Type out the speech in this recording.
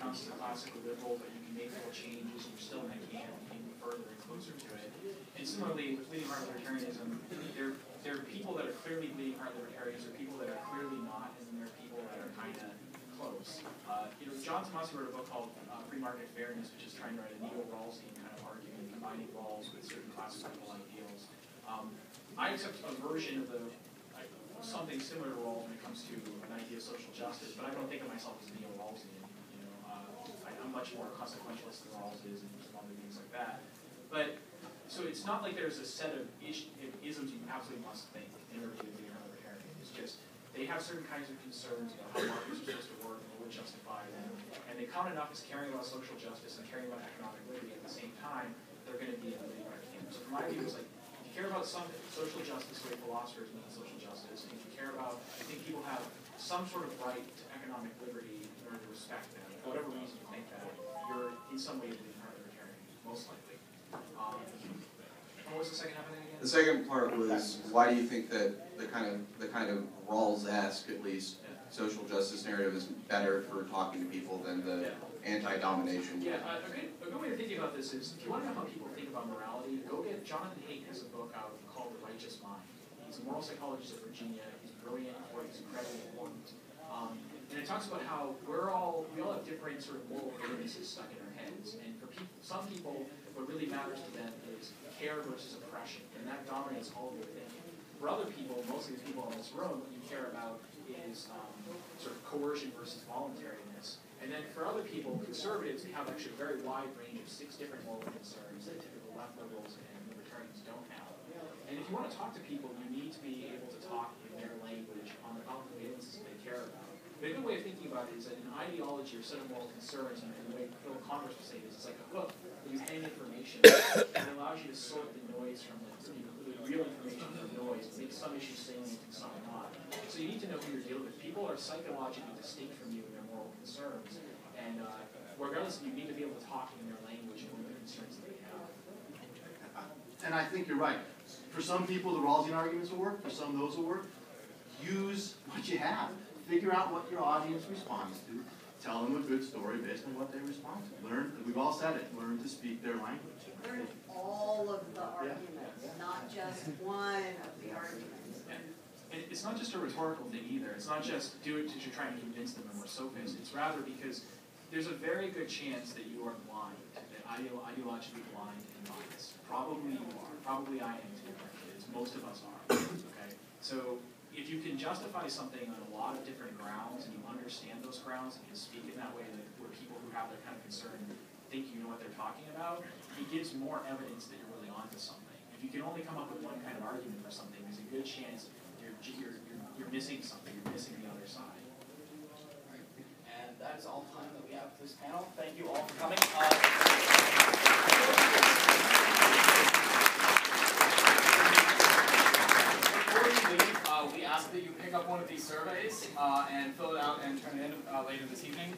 amounts to classical liberal, but you can make little changes and you're still in that camp and move further and closer to it. And similarly, with bleeding heart libertarianism, there are people that are clearly bleeding heart libertarians, there are people that are clearly not, and then there are people that are kind of close. John Tomasi wrote a book called Free Market Fairness, which is trying to write a neo-Rawlsian kind of argument, combining Rawls with certain classical ideals. I accept a version of something similar to Rawls when it comes to an idea of social justice, but I don't think of myself as a neo-Rawlsian. I'm much more consequentialist than Rawls is and some other things like that. But so it's not like there's a set of isms you absolutely must think in order to be a libertarian. It's just they have certain kinds of concerns about how markets are supposed to work and what would justify them, and they count enough as caring about social justice and caring about economic liberty at the same time. They're going to be in the libertarian camp. So from my view, it's like if you care about some social justice, the way philosophers mean social justice, and if you care about, I think people have some sort of right to economic liberty in order to respect them. For whatever reason you think that, you're in some way bleeding heart libertarian, most likely. What was the second half of that again? The second part was, why do you think that the kind of Rawls-esque, at least, social justice narrative is better for talking to people than the anti-domination? Yeah, a good way of thinking about this is, if you want to know how people think about morality, go get Jonathan Haidt has a book out called The Righteous Mind. He's a moral psychologist at Virginia. He's brilliant. He's incredibly important. And it talks about how we all have different sort of moral grievances stuck in our heads. And for some people, what really matters to them is care versus oppression, and that dominates all of their thinking. For other people, mostly the people in this room, what you care about is sort of coercion versus voluntariness. And then for other people, conservatives have actually a very wide range of 6 different moral concerns that typical left liberals and libertarians don't have. And if you want to talk to people, you need to be able to talk in their language on the grievances they care about. But a good way of thinking about it is that an ideology or set of moral concerns, and the way Phil Converse would say this, it's like a hook that you hang information and it allows you to sort the noise from the real information from noise, make some issues salient and some not. So you need to know who you're dealing with. People are psychologically distinct from you in their moral concerns, and regardless, you need to be able to talk in their language and the concerns that they have. And I think you're right. For some people, the Rawlsian arguments will work. For some, those will work. Use what you have. Figure out what your audience responds to. Tell them a good story based on what they respond to. Learn, we've all said it, learn to speak their language. Learn all of the arguments, not just one of the arguments. And it's not just a rhetorical thing either. It's not just do it because you're trying to convince them that we're sophists. It's rather because there's a very good chance that you are blind, that ideologically blind and biased. Probably you are. Probably I am too. Most of us are. Okay? So if you can justify something on a lot of different grounds and you understand those grounds and you speak in that way that where people who have that kind of concern think you know what they're talking about, it gives more evidence that you're really onto something. If you can only come up with one kind of argument for something, there's a good chance you're missing something, you're missing the other side. And that is all the time that we have for this panel. Thank you all for coming. We ask that you pick up one of these surveys and fill it out and turn it in later this evening.